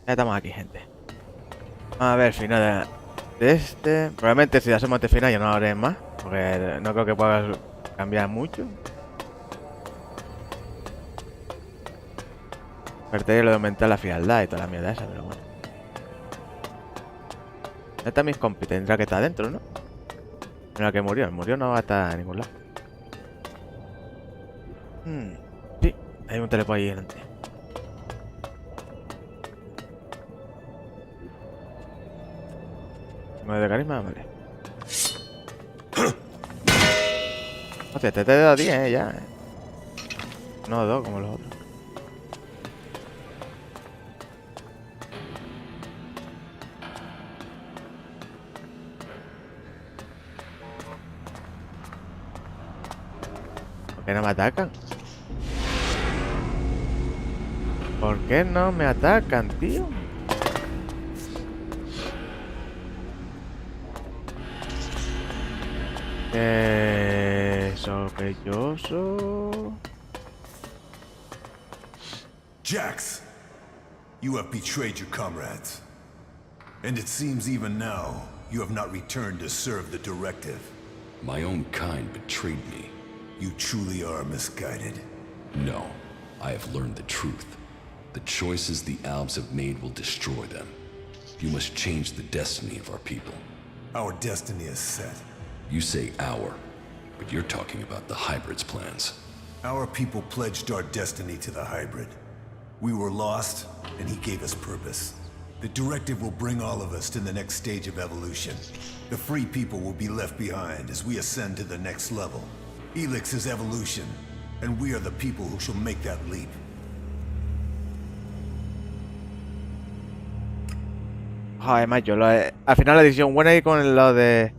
Ya estamos aquí, gente. A ver, final de este. Probablemente si hacemos este final ya no lo haré más. Porque no creo que pueda cambiar mucho. Perder lo de aumentar la frialdad y toda la mierda esa, pero bueno. ¿Dónde están mis compis? Tendrá que estar adentro, ¿no? En la que murió. El murió no va a estar en ningún lado. Sí, hay un teleport ahí delante. ¿9 de carisma? Vale. Hostia, este te da 10, ya. No 2 como los otros. ¿Por qué no me atacan? ¿Por qué no me atacan, tío? Sospechoso. Jax, you have betrayed your comrades. And it seems even now, you have not returned to serve the directive. My own kind betrayed me. You truly are misguided. No, I have learned the truth. The choices the Albs have made will destroy them. You must change the destiny of our people. Our destiny is set. You say our, but you're talking about the Hybrid's plans. Our people pledged our destiny to the Hybrid. We were lost, and he gave us purpose. The directive will bring all of us to the next stage of evolution. The free people will be left behind as we ascend to the next level. ELEX is evolution, and we are the people who shall make that leap. Joder, macho, al final la decisión buena ahí con lo de...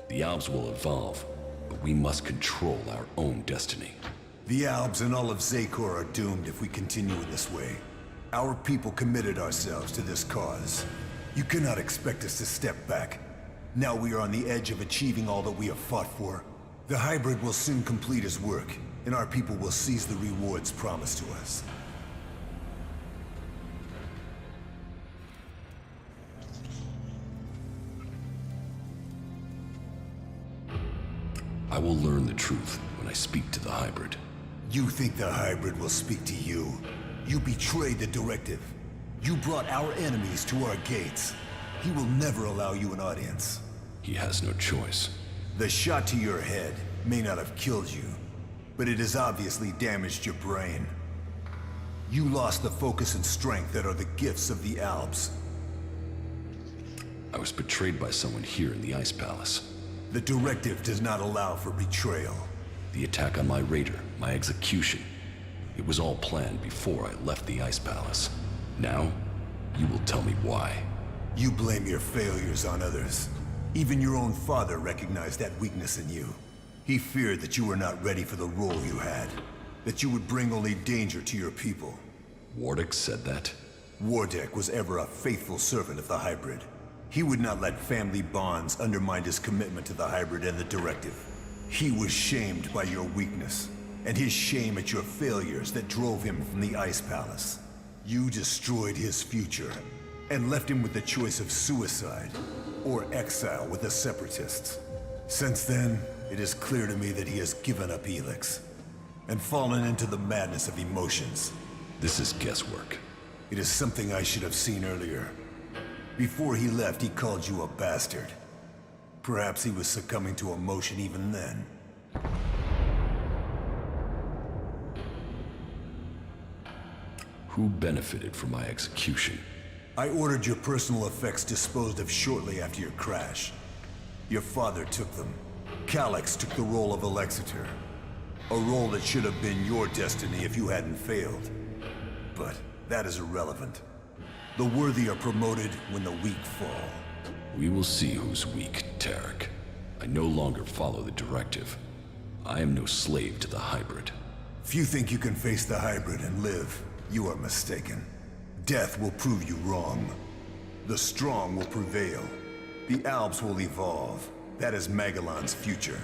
The Albs will evolve, but we must control our own destiny. The Albs and all of Zakor are doomed if we continue in this way. Our people committed ourselves to this cause. You cannot expect us to step back. Now we are on the edge of achieving all that we have fought for. The Hybrid will soon complete his work, and our people will seize the rewards promised to us. I will learn the truth when I speak to the Hybrid. You think the Hybrid will speak to you? You betrayed the directive. You brought our enemies to our gates. He will never allow you an audience. He has no choice. The shot to your head may not have killed you, but it has obviously damaged your brain. You lost the focus and strength that are the gifts of the Alps. I was betrayed by someone here in the Ice Palace. The directive does not allow for betrayal. The attack on my raider, my execution. It was all planned before I left the Ice Palace. Now, you will tell me why. You blame your failures on others. Even your own father recognized that weakness in you. He feared that you were not ready for the role you had. That you would bring only danger to your people. Wardick said that? Wardick was ever a faithful servant of the Hybrid. He would not let family bonds undermine his commitment to the Hybrid and the directive. He was shamed by your weakness, and his shame at your failures that drove him from the Ice Palace. You destroyed his future, and left him with the choice of suicide, or exile with the Separatists. Since then, it is clear to me that he has given up ELEX, and fallen into the madness of emotions. This is guesswork. It is something I should have seen earlier. Before he left, he called you a bastard. Perhaps he was succumbing to emotion even then. Who benefited from my execution? I ordered your personal effects disposed of shortly after your crash. Your father took them. Calyx took the role of Alexeter. A role that should have been your destiny if you hadn't failed. But that is irrelevant. The worthy are promoted when the weak fall. We will see who's weak, Tarek. I no longer follow the directive. I am no slave to the Hybrid. If you think you can face the Hybrid and live, you are mistaken. Death will prove you wrong. The strong will prevail. The Alps will evolve. That is Magellan's future.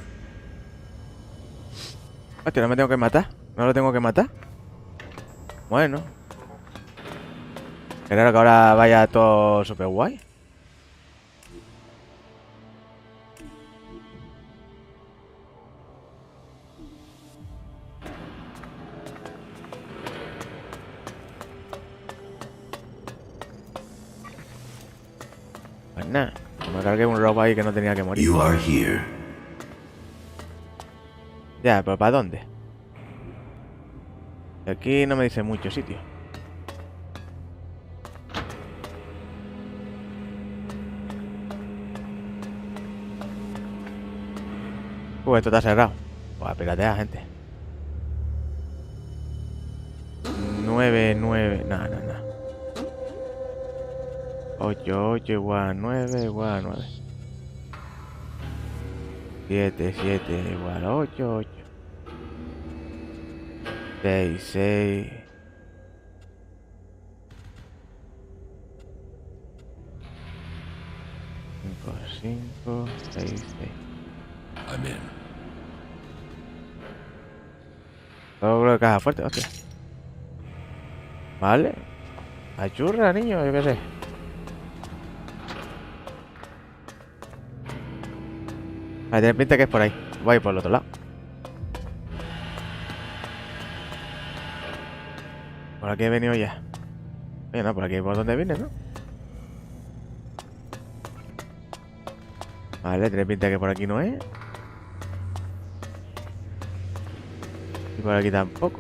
Hostia, ¿no me tengo que matar? ¿No lo tengo que matar? Bueno. Claro que ahora vaya todo super guay. Pues nada, me cargué un robo ahí que no tenía que morir. You are here. Ya, pero ¿para dónde? Aquí no me dice mucho sitio. Esto está cerrado. Pues piratea, gente. 9, 9. No. 8, 8 igual a 9 igual a 9. 7, 7 igual a 8, 8. 6, 6. 5, 6, 6. I'm in. Todo de caja fuerte, hostia. Vale. Achurra, niño, yo qué sé. Tiene pinta que es por ahí. Voy a ir por el otro lado. Por aquí he venido ya. Oye, no, por aquí por donde vine, ¿no? Vale, tiene pinta que por aquí no es. Y por aquí tampoco.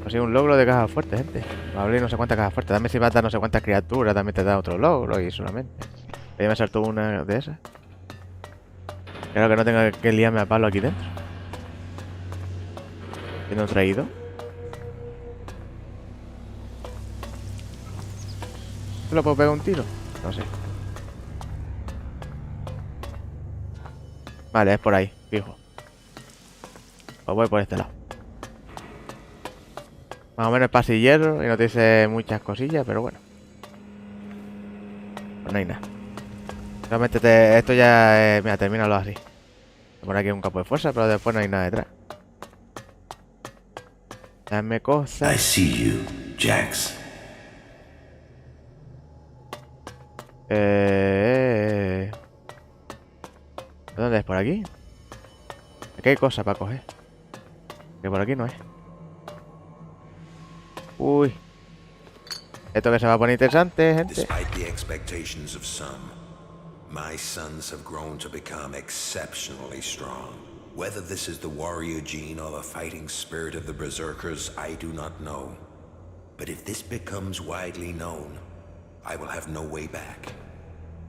Ha sido un logro de caja fuerte, gente. Va a abrir no sé cuántas cajas fuertes. Dame si va a dar no sé cuántas criaturas. También te da otro logro y solamente. Ya me saltó una de esas. Claro que no tenga que liarme a palo aquí dentro. Siendo traído. ¿Lo puedo pegar un tiro? No sé. Vale, es por ahí, fijo. Pues voy por este lado. Más o menos pasillero y no te dice muchas cosillas, pero bueno. Pues no hay nada. Realmente esto ya mira, termínalo así. Voy a poner aquí un campo de fuerza, pero después no hay nada detrás. Dame cosas. I see you, Jax. ¿Dónde es? ¿Por aquí? Aquí hay cosas para coger. Que por aquí no es. Uy. Esto que se va a poner interesante, gente. Despite the expectations of some, my sons have grown to become exceptionally strong. Whether this is the warrior gene or the fighting spirit of the berserkers, I do not know. But if this becomes widely known, I will have no way back.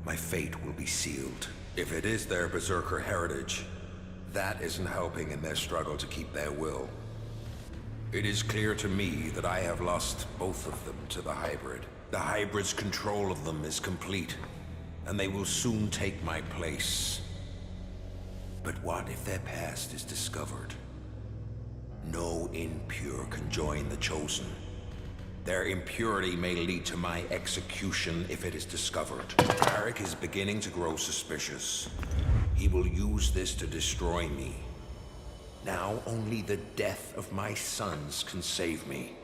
My fate will be sealed. If it is their berserker heritage, that isn't helping in their struggle to keep their will. It is clear to me that I have lost both of them to the hybrid. The hybrid's control of them is complete, and they will soon take my place. But what if their past is discovered? No impure can join the chosen. Their impurity may lead to my execution if it is discovered. Eric is beginning to grow suspicious. He will use this to destroy me. Now only the death of my sons can save me.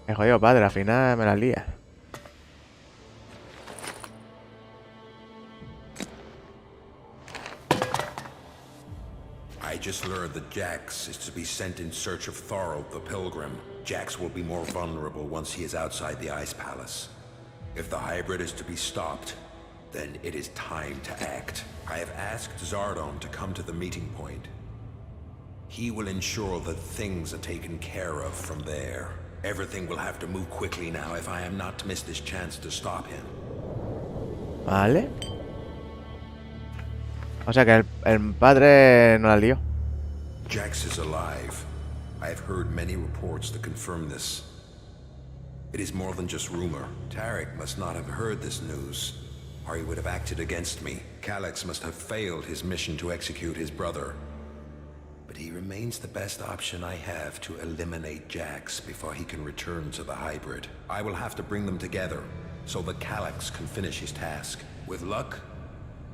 Me jodido, padre, al final me la lía. I just learned that Jax is to be sent in search of Thorold the Pilgrim. Jax will be more vulnerable once he is outside the Ice Palace. If the hybrid is to be stopped, then it is time to act. I have asked Zardon to come to the meeting point. He will ensure that things are taken care of from there. Everything will have to move quickly now if I am not to miss this chance to stop him. Vale. O sea que el padre no la lió. Jax is alive. I have heard many reports that confirm this. It is more than just rumor. Tarek must not have heard this news, or he would have acted against me. Calyx must have failed his mission to execute his brother. But he remains the best option I have to eliminate Jax before he can return to the hybrid. I will have to bring them together, so that Calyx can finish his task. With luck,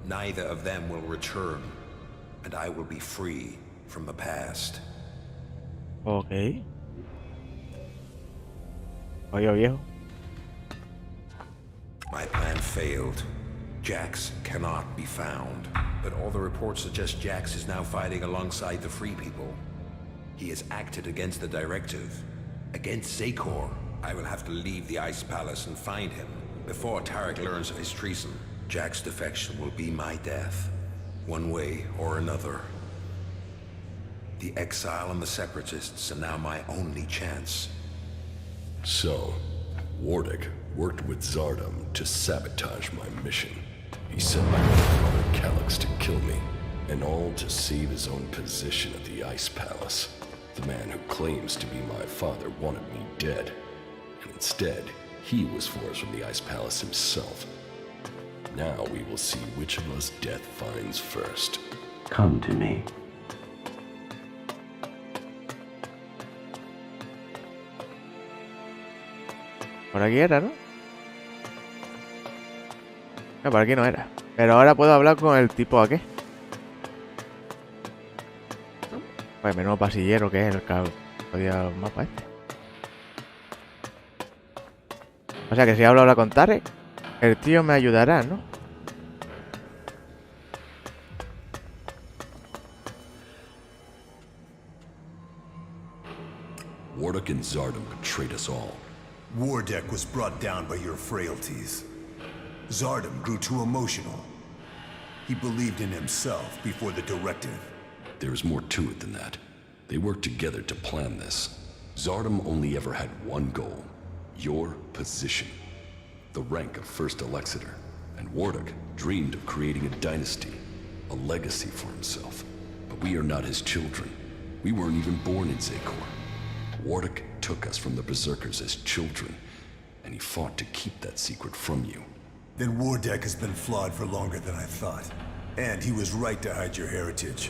neither of them will return, and I will be free from the past. Ok. Oye, viejo. My plan failed. Jax cannot be found, but all the reports suggest Jax is now fighting alongside the Free People. He has acted against the directive, against Zakor. I will have to leave the Ice Palace and find him before Tarek learns of his treason. Jack's defection will be my death, one way or another. The exile and the separatists are now my only chance. So, Wardic worked with Zardom to sabotage my mission. He sent my brother Calyx to kill me, and all to save his own position at the Ice Palace. The man who claims to be my father wanted me dead, and instead, he was forced from the Ice Palace himself. Now we will see which of us death finds first. Come to me. Por aquí era, ¿no? No, por aquí no era. Pero ahora puedo hablar con el tipo aquí. Pues menudo pasillero que es el que podía el mapa este. O sea que si hablo ahora con Tarek, el tío me ayudará, ¿no? Wardic and Zardom betrayed us all. Wardeck was brought down by your frailties. Zardom grew too emotional. He believed in himself before the directive. There is more to it than that. They worked together to plan this. Zardom only ever had one goal. Your position. The rank of First Elexiter. And Wardic dreamed of creating a dynasty. A legacy for himself. But we are not his children. We weren't even born in Zakor. Wardic took us from the Berserkers as children. And he fought to keep that secret from you. Then Wardeck has been flawed for longer than I thought. And he was right to hide your heritage.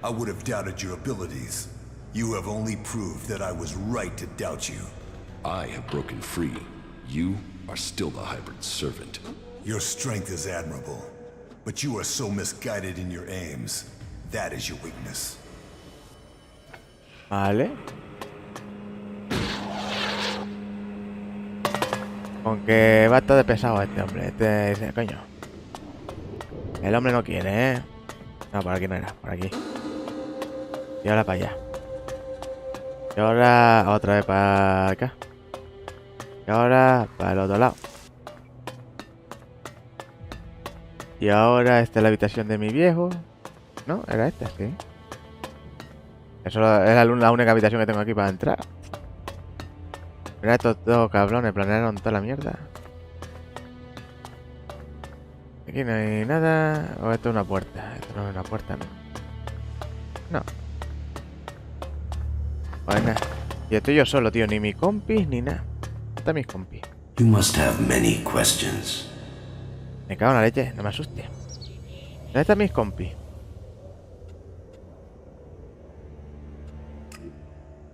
I would have doubted your abilities. You have only proved that I was right to doubt you. I have broken free. You are still the hybrid servant. Your strength is admirable, but you are so misguided in your aims. That is your weakness. Vale. Aunque va a estar de pesado este hombre. Este coño. El hombre no quiere, ¿eh? No, por aquí no era, por aquí. Y ahora para allá. Y ahora otra vez para acá. Y ahora para el otro lado. Y ahora esta es la habitación de mi viejo. ¿No? Era esta, sí. Eso es la única habitación que tengo aquí para entrar. Mira, estos dos cabrones planearon toda la mierda. Aquí no hay nada. O esto es una puerta. Esto no es una puerta, ¿no? No. Pues nada. Y estoy yo solo, tío. Ni mi compis ni nada. ¿Dónde están mis compis? You must have many questions. Me cago en la leche. No me asuste. ¿Dónde están mis compis?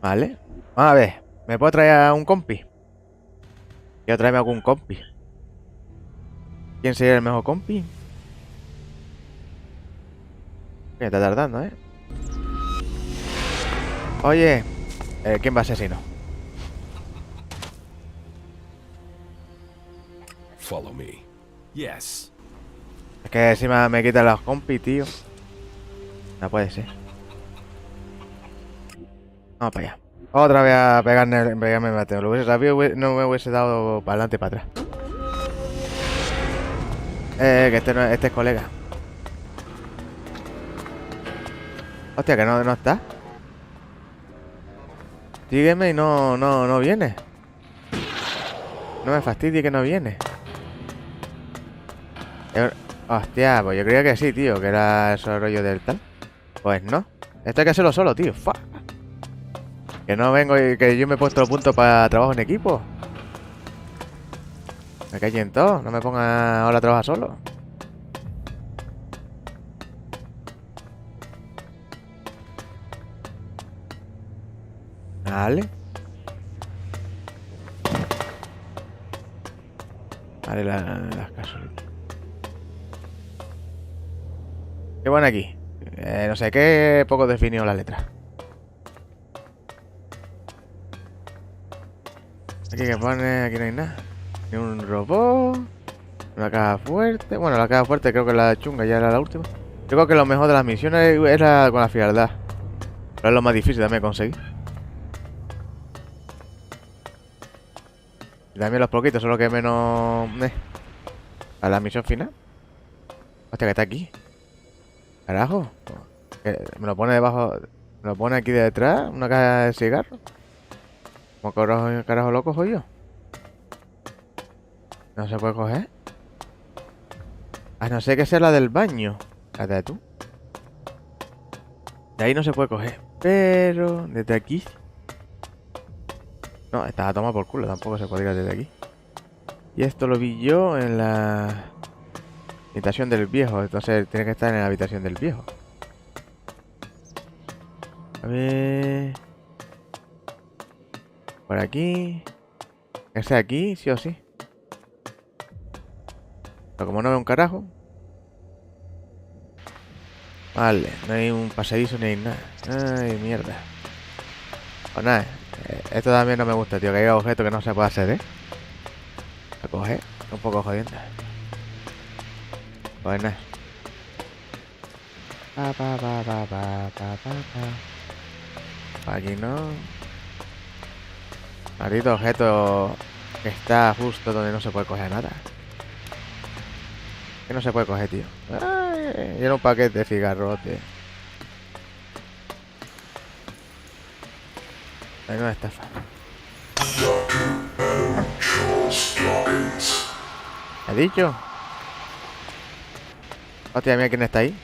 Vale. Vamos a ver. ¿Me puedo traer a un compi? Quiero traerme a algún compi. ¿Quién sería el mejor compi? Me está tardando, ¿eh? Oye, ¿quién va a asesino? Follow me. Yes. Es que encima me quitan los compis, tío. No puede ser. Vamos para allá. Otra vez a pegarme el mateo. Lo hubiese sabido, no me hubiese dado para adelante y para atrás. Que este es colega. Hostia, que no está. Sígueme y no viene. No me fastidie que no viene. Hostia, pues yo creía que sí, tío. Que era eso rollo del tal. Pues no. Esto hay que hacerlo solo, tío. Fuck. Que no vengo y que yo me he puesto los puntos para trabajo en equipo. Me cae en todo. No me ponga ahora a trabajar solo. Vale. Vale, las casas. ¿Qué van aquí? No sé qué, poco definió la letra. Aquí que pone, aquí no hay nada. Ni un robot. Una caja fuerte. Bueno, la caja fuerte creo que la chunga ya era la última. Yo creo que lo mejor de las misiones era con la frialdad. Pero es lo más difícil también de conseguir. Y también los poquitos son los que menos... a la misión final. Hostia, que está aquí. Carajo. Me lo pone debajo... Me lo pone aquí detrás. Una caja de cigarros. ¿Cómo carajo lo cojo yo? No se puede coger. A no ser que sea la del baño. La de tú. De ahí no se puede coger. Pero... desde aquí... No, está a tomar por culo. Tampoco se podría desde aquí. Y esto lo vi yo en la... habitación del viejo. Entonces tiene que estar en la habitación del viejo. A ver... por aquí... ese aquí, sí o sí. Pero como no veo un carajo... Vale, no hay un pasadizo ni hay nada. Ay, mierda. Pues nada, esto también no me gusta, tío. Que haya objetos que no se pueda hacer, ¿eh? A coger, un poco jodiendo. Pues nada. Aquí no. Maldito objeto que está justo donde no se puede coger nada. Que no se puede coger, tío. Ay, y era un paquete de cigarros, tío. Hay una estafa. ¿He dicho? Hostia, mira quién está ahí.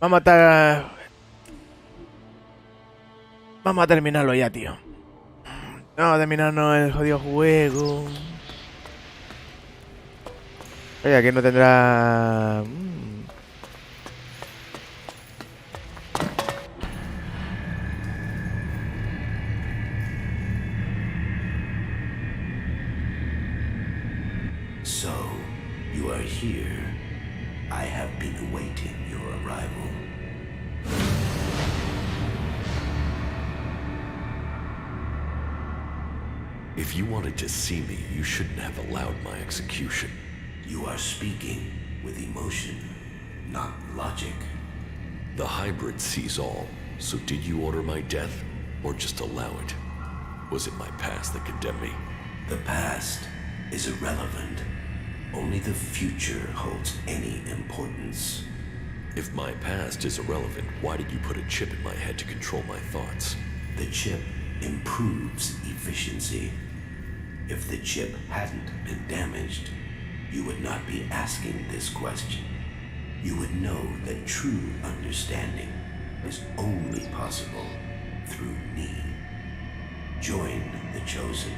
Vamos a terminarlo ya, tío. Vamos a terminarnos el jodido juego. Oye, aquí no tendrá... So, you are here. I have been awaiting your arrival. If you wanted to see me, you shouldn't have allowed my execution. You are speaking with emotion, not logic. The hybrid sees all, so did you order my death, or just allow it? Was it my past that condemned me? The past is irrelevant. Only the future holds any importance. If my past is irrelevant, why did you put a chip in my head to control my thoughts? The chip improves efficiency. If the chip hadn't been damaged, you would not be asking this question. You would know that true understanding is only possible through me. Join the Chosen,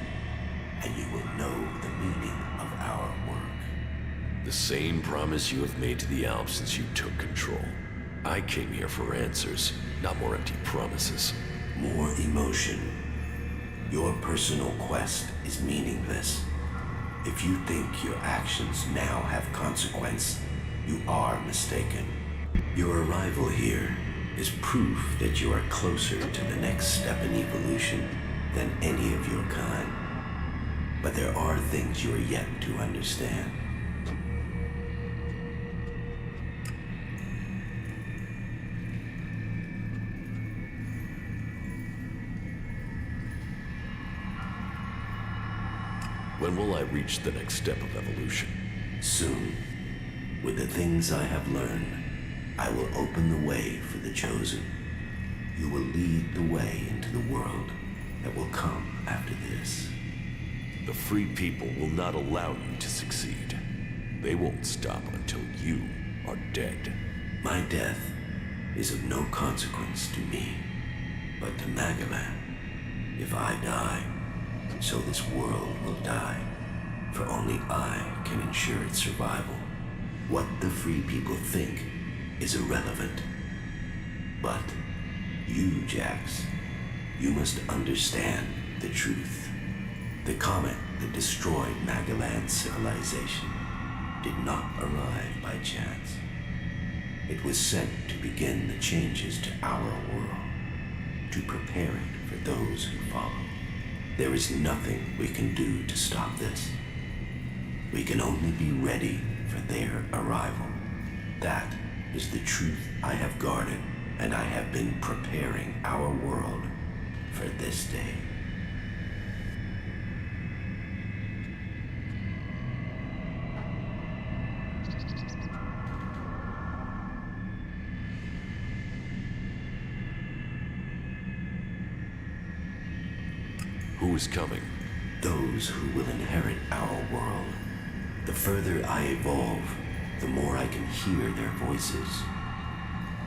and you will know the meaning of our work. The same promise you have made to the Alps since you took control. I came here for answers, not more empty promises. More emotion. Your personal quest is meaningless. If you think your actions now have consequence, you are mistaken. Your arrival here is proof that you are closer to the next step in evolution than any of your kind. But there are things you are yet to understand. When will I reach the next step of evolution? Soon, with the things I have learned, I will open the way for the Chosen. You will lead the way into the world that will come after this. The free people will not allow you to succeed. They won't stop until you are dead. My death is of no consequence to me, but to Magalan. If I die, so this world will die, for only I can ensure its survival. What the free people think is irrelevant. But you, Jax, you must understand the truth. The comet that destroyed Magalan's civilization did not arrive by chance. It was sent to begin the changes to our world, to prepare it for those who follow. There is nothing we can do to stop this. We can only be ready for their arrival. That is the truth I have guarded, and I have been preparing our world for this day. Who is coming? Those who will inherit our world. The further I evolve, the more I can hear their voices.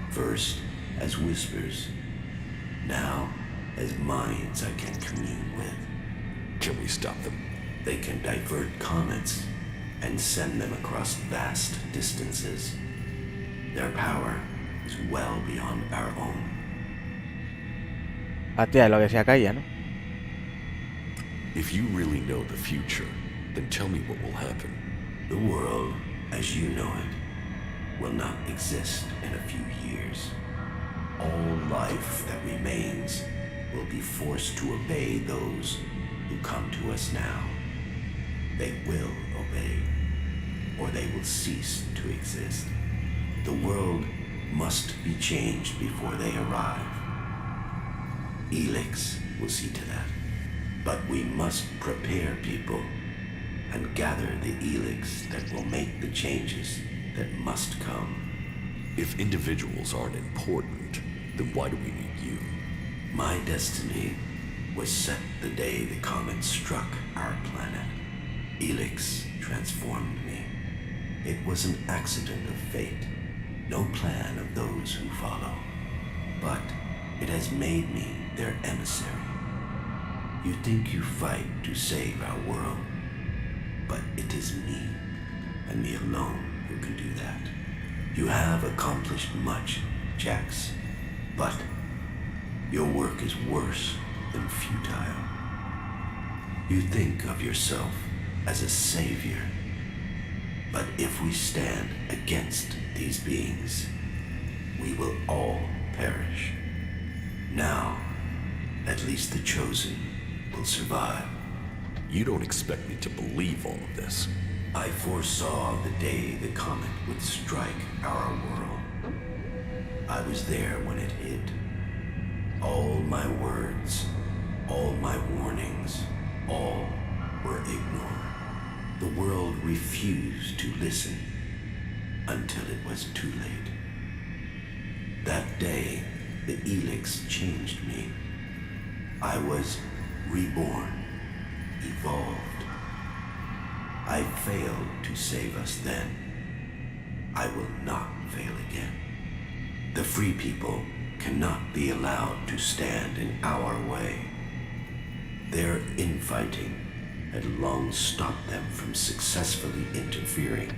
First, as whispers. Now, as minds I can commune with. Can we stop them? They can divert comets and send them across vast distances. Their power is well beyond our own. Hostia, lo que sea caía, ¿no? If you really know the future, then tell me what will happen. The world, as you know it, will not exist in a few years. All life that remains will be forced to obey those who come to us now. They will obey, or they will cease to exist. The world must be changed before they arrive. ELEX will see to that. But we must prepare people and gather the ELEX that will make the changes that must come. If individuals aren't important, then why do we need you? My destiny was set the day the comet struck our planet. ELEX transformed me. It was an accident of fate, no plan of those who follow. But it has made me their emissary. You think you fight to save our world, but it is me, and me alone, who can do that. You have accomplished much, Jax, but your work is worse than futile. You think of yourself as a savior, but if we stand against these beings, we will all perish. Now, at least the chosen will survive. You don't expect me to believe all of this. I foresaw the day the comet would strike our world. I was there when it hit. All my words, all my warnings, all were ignored. The world refused to listen until it was too late. That day, the ELEX changed me. I was reborn, evolved. I failed to save us then. I will not fail again. The free people cannot be allowed to stand in our way. Their infighting had long stopped them from successfully interfering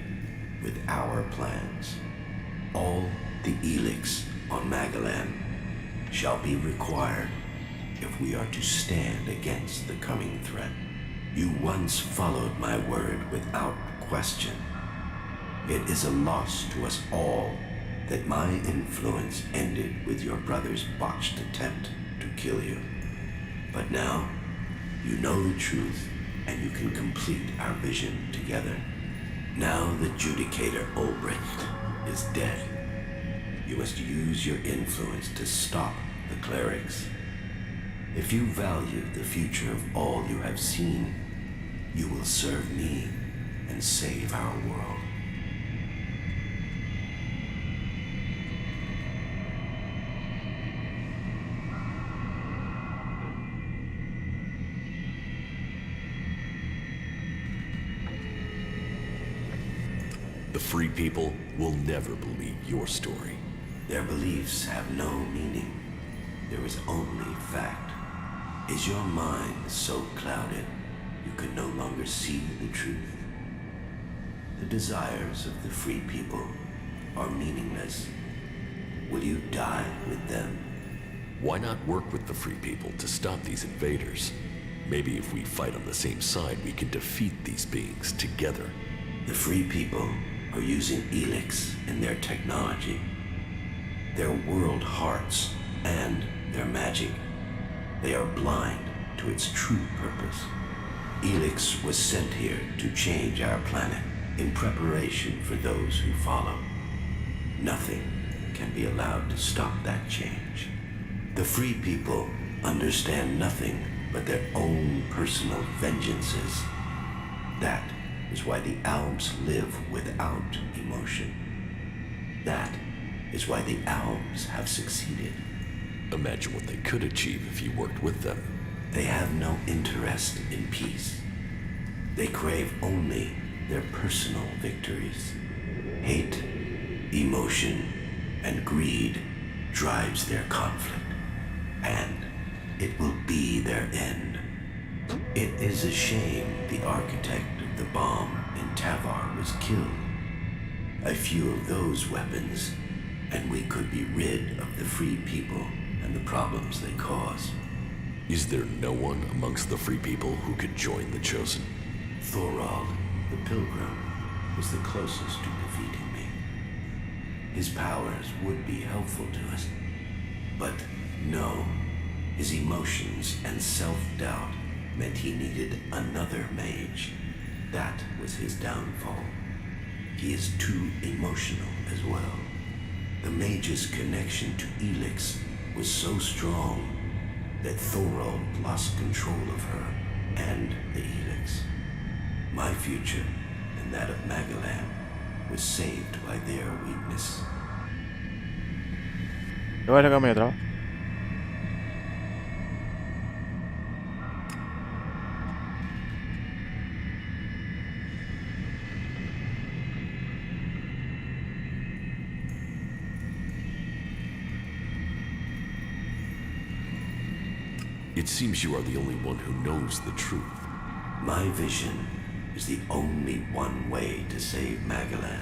with our plans. All the ELEX on Magalan shall be required if we are to stand against the coming threat. You once followed my word without question. It is a loss to us all that my influence ended with your brother's botched attempt to kill you. But now, you know the truth, and you can complete our vision together. Now the Judicator Ulbricht is dead. You must use your influence to stop the clerics. If you value the future of all you have seen, you will serve me and save our world. The free people will never believe your story. Their beliefs have no meaning. There is only fact. Is your mind so clouded you can no longer see the truth? The desires of the free people are meaningless. Will you die with them? Why not work with the free people to stop these invaders? Maybe if we fight on the same side, we can defeat these beings together. The free people are using ELEX and their technology their world hearts, and their magic. They are blind to its true purpose. ELEX was sent here to change our planet in preparation for those who follow. Nothing can be allowed to stop that change. The free people understand nothing but their own personal vengeances. That is why the Alps live without emotion. That is why the Alps have succeeded. Imagine what they could achieve if you worked with them. They have no interest in peace. They crave only their personal victories. Hate, emotion, and greed drives their conflict, and it will be their end. It is a shame the architect of the bomb in Tavar was killed. A few of those weapons, and we could be rid of the free people and the problems they cause. Is there no one amongst the free people who could join the Chosen? Thorald, the Pilgrim, was the closest to defeating me. His powers would be helpful to us, but no, his emotions and self-doubt meant he needed another mage. That was his downfall. He is too emotional as well. The mage's connection to ELEX was so strong that Thorald lost control of her and the ELEX. My future and that of Magellan was saved by their weakness. Yo voy a sacar medio trabajo. It seems you are the only one who knows the truth. My vision is the only one way to save Magellan.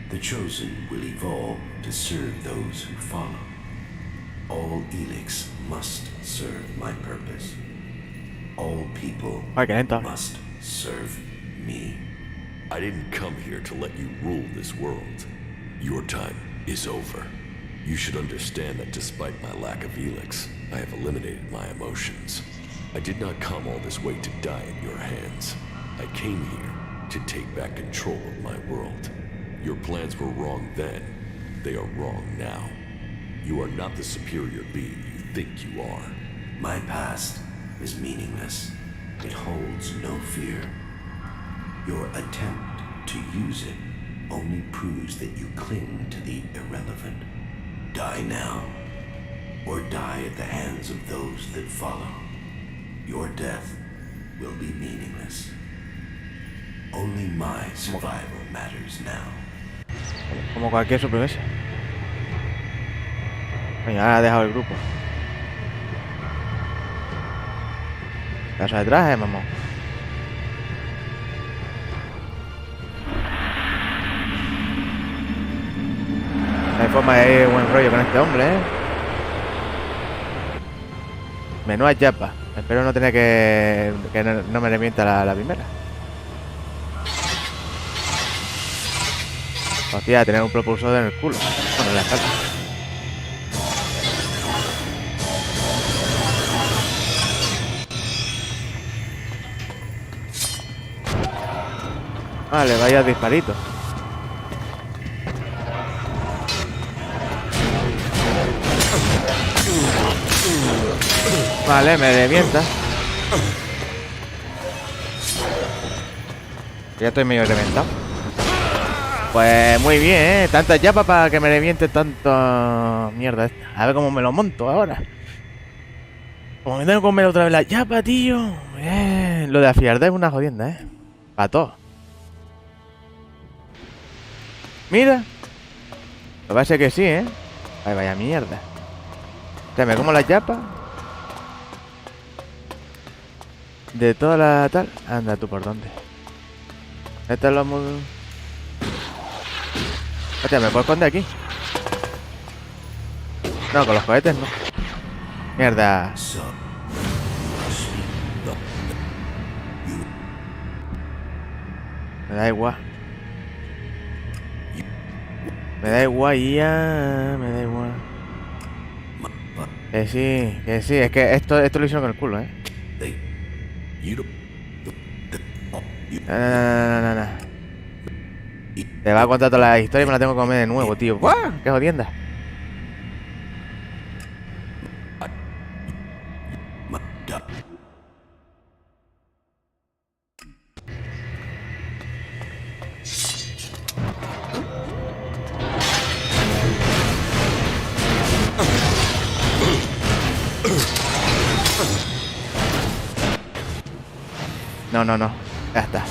The Chosen will evolve to serve those who follow. All ELEX must serve my purpose. All people Ay, qué lenta. must serve me. I didn't come here to let you rule this world. Your time is over. You should understand that despite my lack of ELEX, I have eliminated my emotions. I did not come all this way to die in your hands. I came here to take back control of my world. Your plans were wrong then. They are wrong now. You are not the superior being you think you are. My past is meaningless. It holds no fear. Your attempt to use it only proves that you cling to the irrelevant. Die now, or die at the hands of those that follow. Your death will be meaningless. Only my survival matters now. Como cualquier supervivencia. Venga, ahora ha dejado el grupo. Casa de traje, mamón. No hay forma de ir buen rollo con este hombre, ¿eh? Menuda chapa. Espero no tener que no me revienta la primera. Hostia, tener un propulsor en el culo. Bueno, en la espalda. Vale, vaya disparito. Vale, me revienta. Ya estoy medio reventado. Pues muy bien, ¿eh? Tanta chapa para que me reviente tanto mierda esta. A ver cómo me lo monto ahora. Como me tengo que comer otra vez la chapa, tío. Lo de afiar es una jodienda, ¿eh? Para todo. Mira. Lo va a ser que sí, ¿eh? Ay, vaya mierda. O sea, me como la chapa. De toda la tal. Anda, tú por dónde. Esto es lo muy... Hostia, ¿me puedo esconder aquí? No, con los cohetes no. Mierda. Me da igual. Me da igual ya, me da igual. Que sí, es que esto lo hicieron con el culo, No. Te va a contar toda la historia y me la tengo que comer de nuevo, tío. ¡Buah! ¡Qué jodienda! No. Ya está.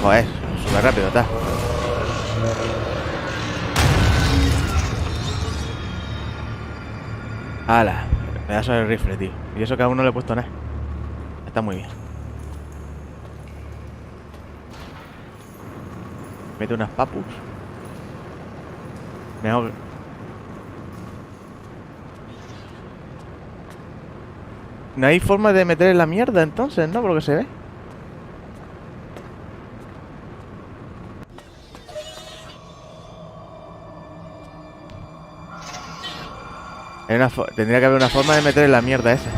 Joder, súper rápido, está. ¡Hala! Pedazo de rifle, tío. Y eso que aún no le he puesto nada. Está muy bien. Mete unas papus. Mejor. No hay forma de meter en la mierda entonces, ¿no? Por lo que se ve. Tendría que haber una forma de meter en la mierda esa.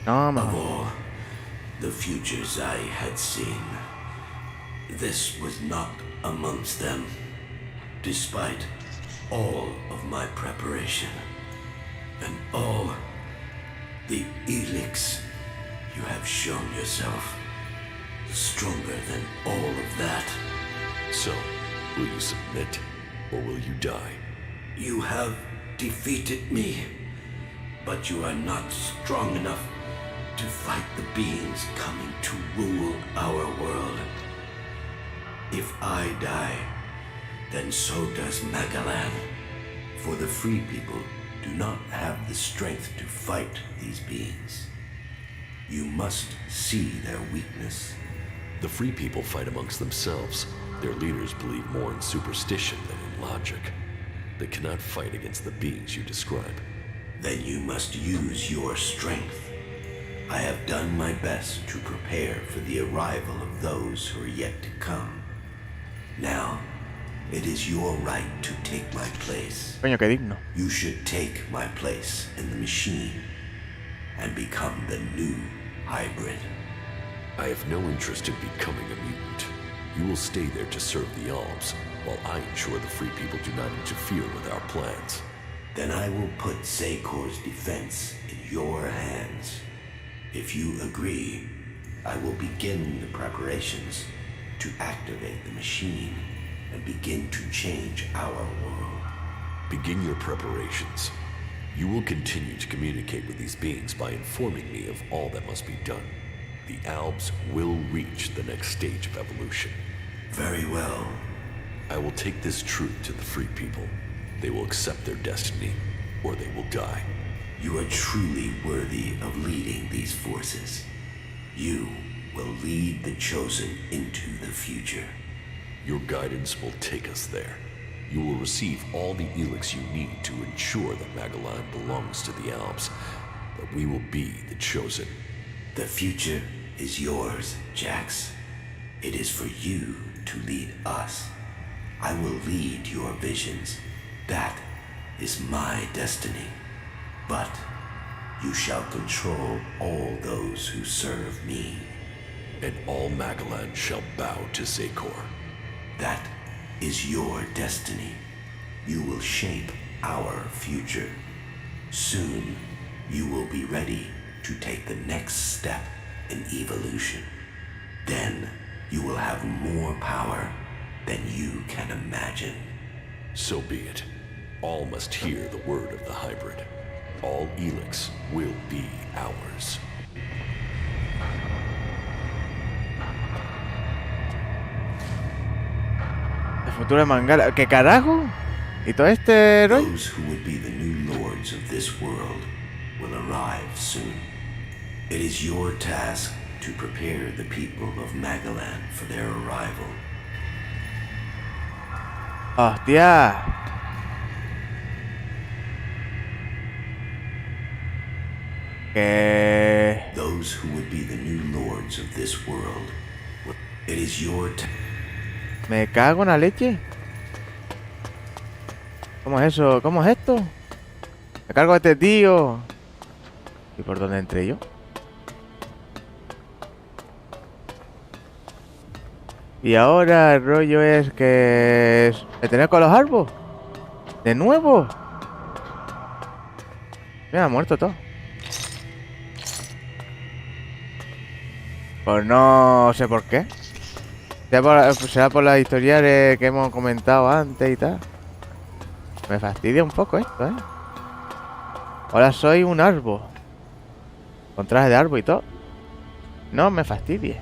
No, Of man. all the futures I had seen, this was not amongst them, despite all of my preparation and all the ELEX you have shown yourself. Stronger than all of that. So, will you submit, or will you die? You have defeated me, but you are not strong enough to fight the beings coming to rule our world. If I die, then so does Magalan. For the free people do not have the strength to fight these beings. You must see their weakness. The free people fight amongst themselves. Their leaders believe more in superstition than in logic. They cannot fight against the beings you describe. Then you must use your strength. I have done my best to prepare for the arrival of those who are yet to come. Now, it is your right to take my place. Coño, qué digno. You should take my place in the machine and become the new hybrid. I have no interest in becoming a mutant. You will stay there to serve the Alps, while I ensure the free people do not interfere with our plans. Then I will put Sekor's defense in your hands. If you agree, I will begin the preparations to activate the machine and begin to change our world. Begin your preparations. You will continue to communicate with these beings by informing me of all that must be done. The Alps will reach the next stage of evolution. Very well. I will take this truth to the free people. They will accept their destiny, or they will die. You are truly worthy of leading these forces. You will lead the Chosen into the future. Your guidance will take us there. You will receive all the ELEX you need to ensure that Magalan belongs to the Alps, that we will be the Chosen. The future is yours, Jax. It is for you to lead us. I will lead your visions. That is my destiny. But you shall control all those who serve me. And all Magalan shall bow to Sekor. That is your destiny. You will shape our future. Soon, you will be ready to take the next step in evolution. Then, you will have more power than you can imagine. So be it. All must hear the word of the hybrid. All ELEX will be ours. El futuro de Mangala. ¿Qué carajo? ¿Y todo este rollo? Those who would be the new lords of this world will arrive soon. It is your task to prepare the people of Magalan for their arrival. ¡Hostia! Que... Those who would be the new lords of this world. It is your Me cago en la leche. ¿Cómo es eso? ¿Cómo es esto? Me cargo a este tío. ¿Y por dónde entré yo? Y ahora el rollo es que... ¿Me tenés con los árboles? ¿De nuevo? Me ha muerto todo. Pues no sé por qué. Será por las historiales que hemos comentado antes y tal. Me fastidia un poco esto, ¿eh? Ahora soy un árbol. Con traje de árbol y todo. No me fastidie.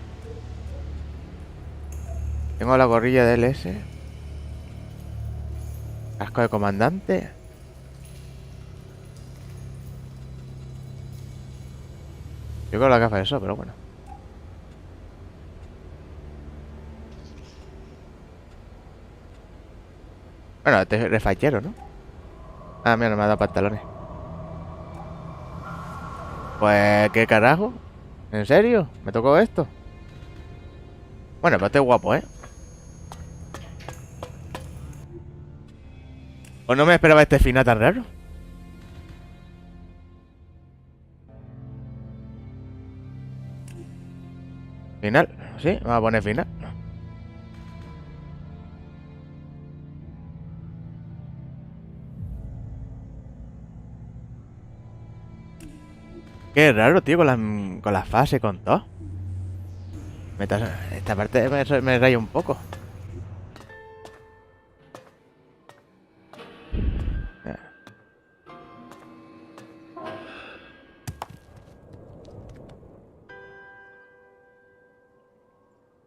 Tengo la gorrilla de LS. Casco de comandante. Yo creo la gafa de eso, pero bueno. Bueno, este es refachero, ¿no? Ah, mira, no me ha dado pantalones. Pues, ¿qué carajo? ¿En serio? ¿Me tocó esto? Bueno, pero este es guapo, ¿eh? ¿O no me esperaba este final tan raro? Final, sí, vamos a poner final. Qué raro, tío, con las fases, con todo. Esta parte me raya un poco.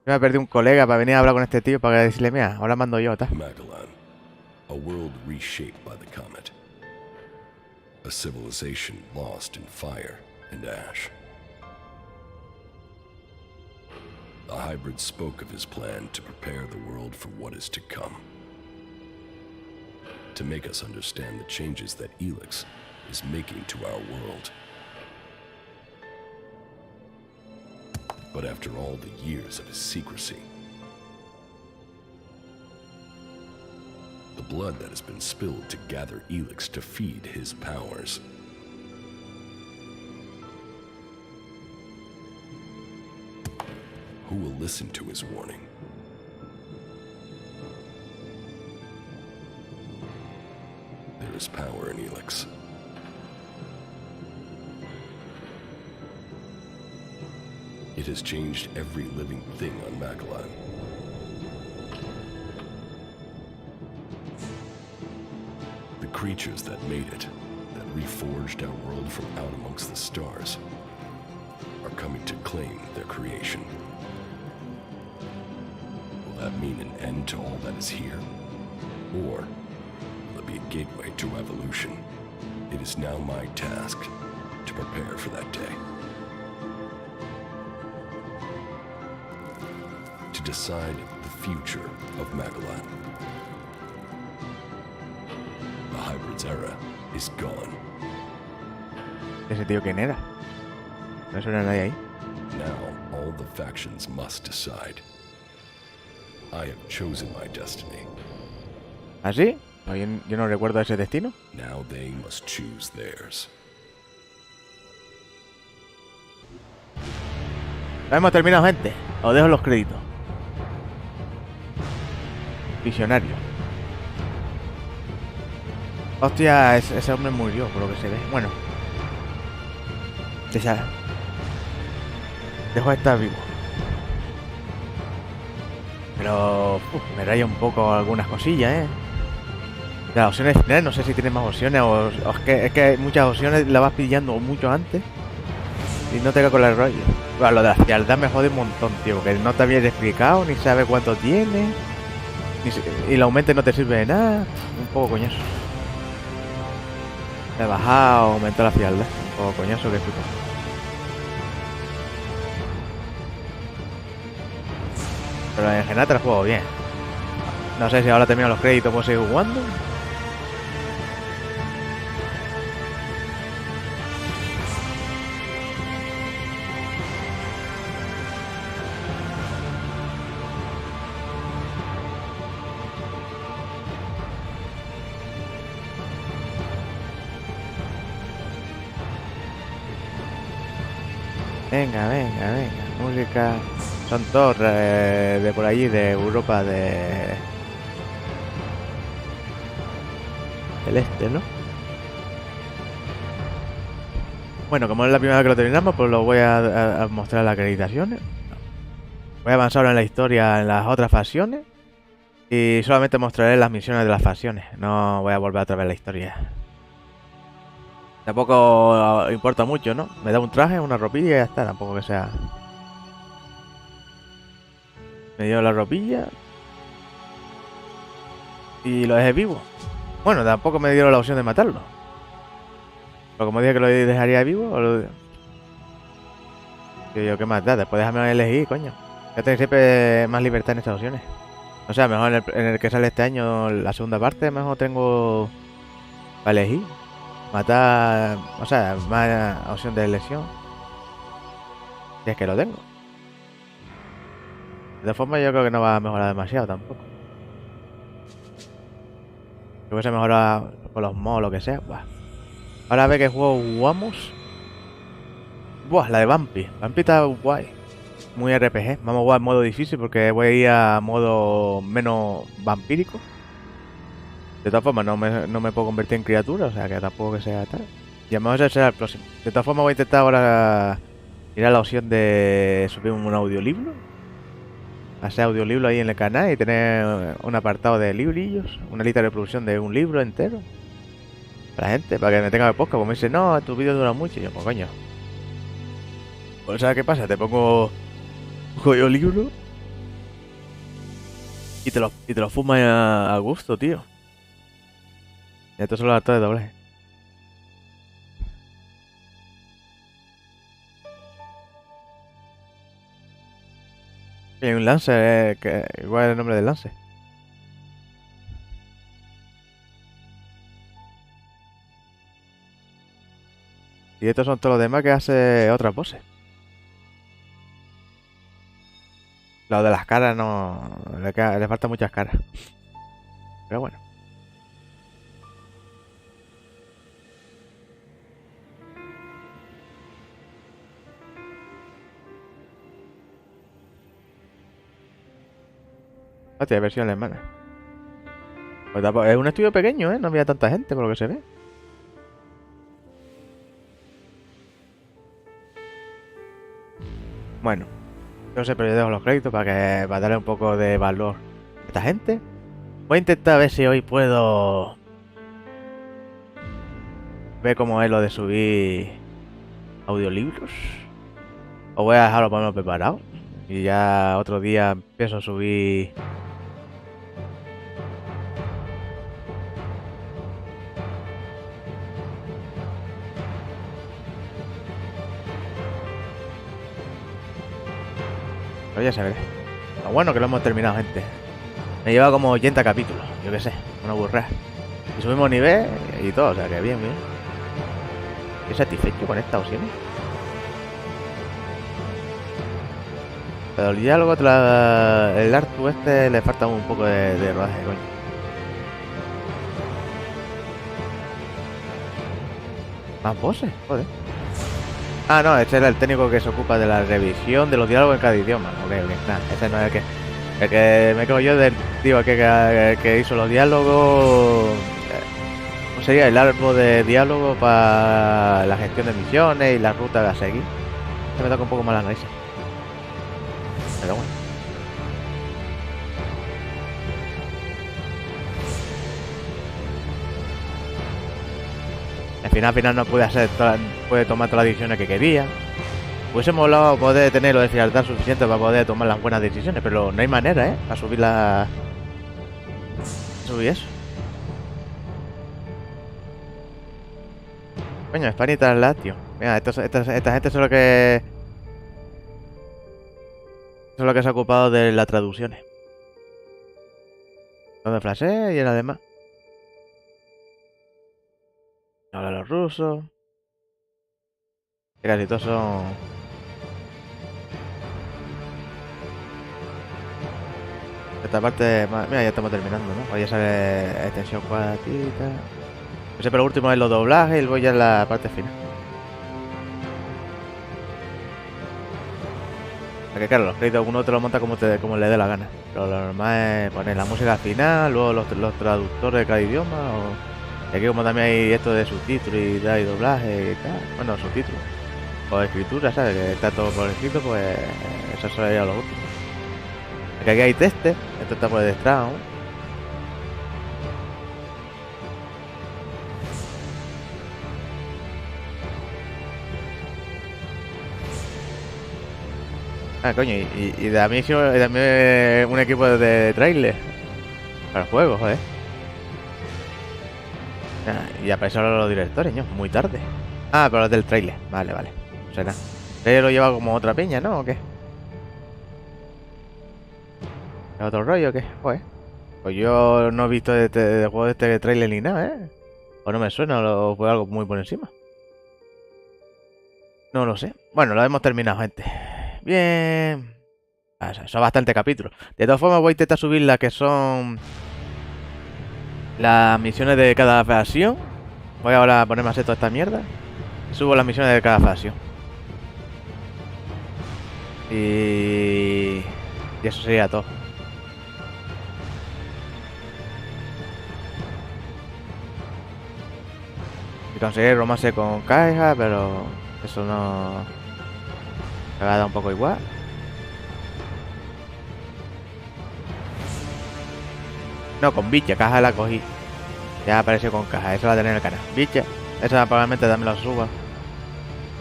Yo me perdí un colega para venir a hablar con este tío para decirle, mira, ahora mando yo, ¿tá? Magellan, a world reshaped by the comet. A civilization lost in fire and ash. The hybrid spoke of his plan to prepare the world for what is to come. To make us understand the changes that ELEX is making to our world. But after all the years of his secrecy, the blood that has been spilled to gather ELEX to feed his powers. Who will listen to his warning? There is power in ELEX. It has changed every living thing on Magellan. The creatures that made it, that reforged our world from out amongst the stars, are coming to claim their creation. Will that mean an end to all that is here? Or will it be a gateway to evolution? It is now my task to prepare for that day. To decide the future of Magellan. The hybrid's era is gone. ¿Ese tío quién era? No suena nadie ahí. Now all the factions must decide. I have chosen my destiny. ¿Ah, sí? Yo no recuerdo ese destino. Now they must choose theirs. Hemos terminado, gente. Os dejo los créditos. Visionario. Hostia, ese hombre murió, por lo que se ve. Bueno. Dejo de estar vivo. Pero me raya un poco algunas cosillas, ¿eh? Las opciones finales, no sé si tienes más opciones o es que muchas opciones las vas pillando mucho antes y no te cago con el rollo. Bueno, lo de la frialdad me jode un montón, tío, porque no te habías explicado, ni sabes cuánto tiene, y el aumento no te sirve de nada. Un poco coñazo. He bajado, aumentó la frialdad. Un poco coñazo que flipa. Pero en general te lo juego bien. No sé si ahora termino los créditos, puedo seguir jugando. Venga, venga, venga. Música. Son todos de por allí, de Europa del este, ¿no? Bueno, como es la primera vez que lo terminamos, pues lo voy a mostrar las acreditaciones. Voy a avanzar en la historia en las otras facciones. Y solamente mostraré las misiones de las facciones. No voy a volver otra vez la historia. Tampoco importa mucho, ¿no? Me da un traje, una ropilla y ya está. Tampoco que sea... Me dio la ropilla. Y lo dejé vivo. Bueno, tampoco me dieron la opción de matarlo. Pero como dije que lo dejaría vivo, o lo... Yo, ¿qué más da? Después déjame elegir, coño. Ya tengo siempre más libertad en estas opciones. O sea, mejor en el que sale este año, la segunda parte, mejor tengo para elegir. Matar, o sea, más opción de elección. Si es que lo tengo. De todas formas, yo creo que no va a mejorar demasiado tampoco. Si hubiese mejorado con los mods o lo que sea, buah. Ahora a ver qué juego jugamos. Buah, la de Vampi. Vampi está guay. Muy RPG. Vamos a jugar en modo difícil porque voy a ir a modo menos vampírico. De todas formas, no me puedo convertir en criatura, o sea que tampoco que sea tal. Y a lo mejor ese será el próximo. De todas formas, voy a intentar ahora ir a la opción de subir un audiolibro. Hacer audiolibro ahí en el canal y tener un apartado de librillos, una lista de reproducción de un libro entero. Para la gente, para que me tenga de podcast. Como me dice, no, tu vídeo dura mucho. Y yo, pues coño. Pues ¿sabes qué pasa? Te pongo un libro y te lo fumas a gusto, tío. Y estos son los actores de doblaje. Y hay un lance, igual es el nombre del lance. Y estos son todos los demás que hace otras voces. Lo de las caras no... Le faltan muchas caras. Pero bueno. Hostia, versión alemana. Pues es un estudio pequeño, ¿eh? No había tanta gente por lo que se ve. Bueno. No sé, pero yo dejo los créditos para darle un poco de valor a esta gente. Voy a intentar ver si hoy puedo ver cómo es lo de subir audiolibros. O voy a dejarlo para menos preparado. Y ya otro día empiezo a subir. Pero ya se veré. Lo bueno que lo hemos terminado, gente. Me lleva como 80 capítulos, yo qué sé, una burrada. Y subimos nivel y todo, o sea que bien, bien. Estoy satisfecho con esta opción. Pero el diálogo, el Artu este le falta un poco de rodaje, coño. Más voces, joder. Ah, no, este era el técnico que se ocupa de la revisión de los diálogos en cada idioma. Ok, nada, ese no es el que me quedo yo del tío que hizo los diálogos. ¿Cómo sería? El árbol de diálogo para la gestión de misiones y la ruta a seguir. Se me toca un poco más la nariz. Pero bueno. Al final no pude tomar todas las decisiones que quería. Hubiésemos hablado poder tener lo de frialdad suficiente para poder tomar las buenas decisiones, pero no hay manera, para subir subir eso. Coño, Hispanita la tío. Mira, esta gente son lo que... Son lo que se ha ocupado de las traducciones. Donde flashé y en además. Ahora los rusos. Que casi todos son... Esta parte... Mira, ya estamos terminando, ¿no? Hoy ya sale extensión cuadratita. Ese pero último es los doblajes y luego ya es la parte final. Porque claro, los créditos uno te lo monta como le dé la gana. Pero lo normal es poner la música al final, luego los traductores de cada idioma. Y aquí como también hay esto de subtítulos y tal, y doblaje y tal. Bueno, subtítulos. O escritura, ¿sabes? Que está todo por escrito, pues eso sería lo último. Porque aquí hay testes, esto está por detrás aún. Ah, coño, y también un equipo de trailer para el juego, joder. Ah, y aparecieron los directores, ¿no? Muy tarde. Ah, pero los del trailer. Vale, vale. Será. ¿Trailer lo lleva como otra peña, no? ¿O qué? ¿Es otro rollo o qué? Joder. Pues yo no he visto de juego de este trailer ni nada, ¿eh? O no me suena, o fue algo muy por encima. No lo sé. Bueno, lo hemos terminado, gente. Bien. Son bastantes capítulos. De todas formas, voy a intentar subir las que son las misiones de cada facción. Voy ahora a poner más esto a esta mierda. Subo las misiones de cada facción. Y eso sería todo. Y conseguir romance con caja, pero eso no me va a dar un poco igual. No, con bicha, caja la cogí. Ya apareció con caja, eso la tener en el canal. Bicha, esa probablemente también la suba.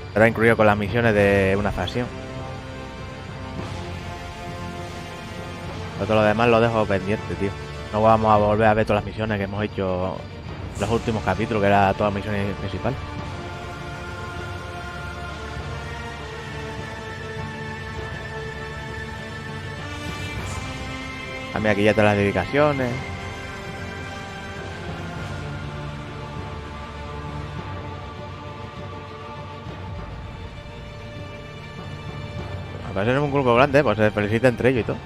Estará incluido con las misiones de una facción. Todo lo demás lo dejo pendiente, tío. No vamos a volver a ver todas las misiones que hemos hecho en los últimos capítulos, que eran todas las misiones principales. También aquí ya todas las dedicaciones. Para ser un grupo grande, pues se felicita entre ellos y todo.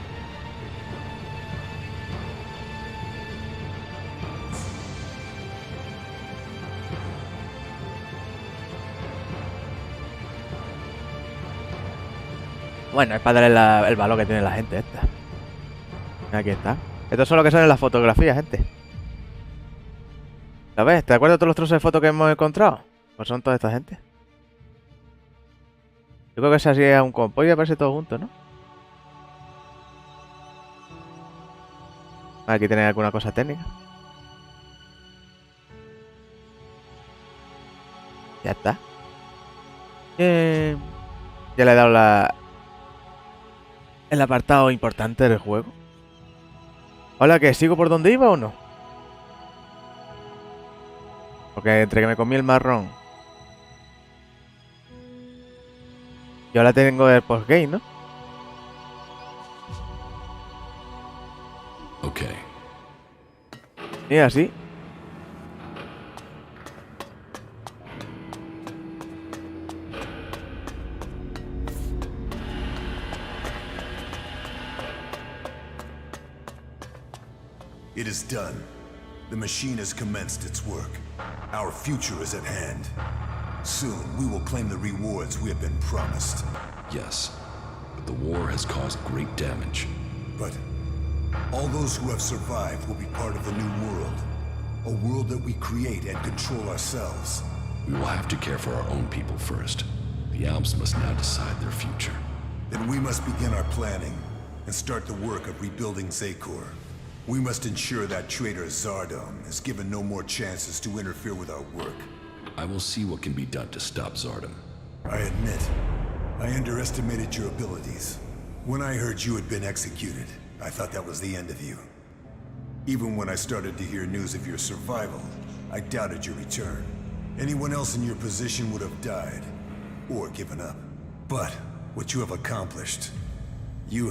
Bueno, es para darle el valor que tiene la gente esta. Aquí está. Esto es lo que sale en las fotografías, gente. ¿Lo ves? ¿Te acuerdas de todos los trozos de fotos que hemos encontrado? Pues son toda esta gente. Yo creo que ese así es un compo y aparece todo junto, ¿no? Aquí tenéis alguna cosa técnica. Ya está. Ya le he dado el apartado importante del juego. Hola, ¿que sigo por donde iba o no? Porque entre que me comí el marrón y ahora tengo el postgame, ¿no? Ok. Y así. It is done. The machine has commenced its work. Our future is at hand. Soon, we will claim the rewards we have been promised. Yes, but the war has caused great damage. But all those who have survived will be part of the new world. A world that we create and control ourselves. We will have to care for our own people first. The Alps must now decide their future. Then we must begin our planning and start the work of rebuilding Zakor. We must ensure that traitor Zardom is given no more chances to interfere with our work. I will see what can be done to stop Zardom. I admit, I underestimated your abilities. When I heard you had been executed, I thought that was the end of you. Even when I started to hear news of your survival, I doubted your return. Anyone else in your position would have died, or given up. But what you have accomplished, you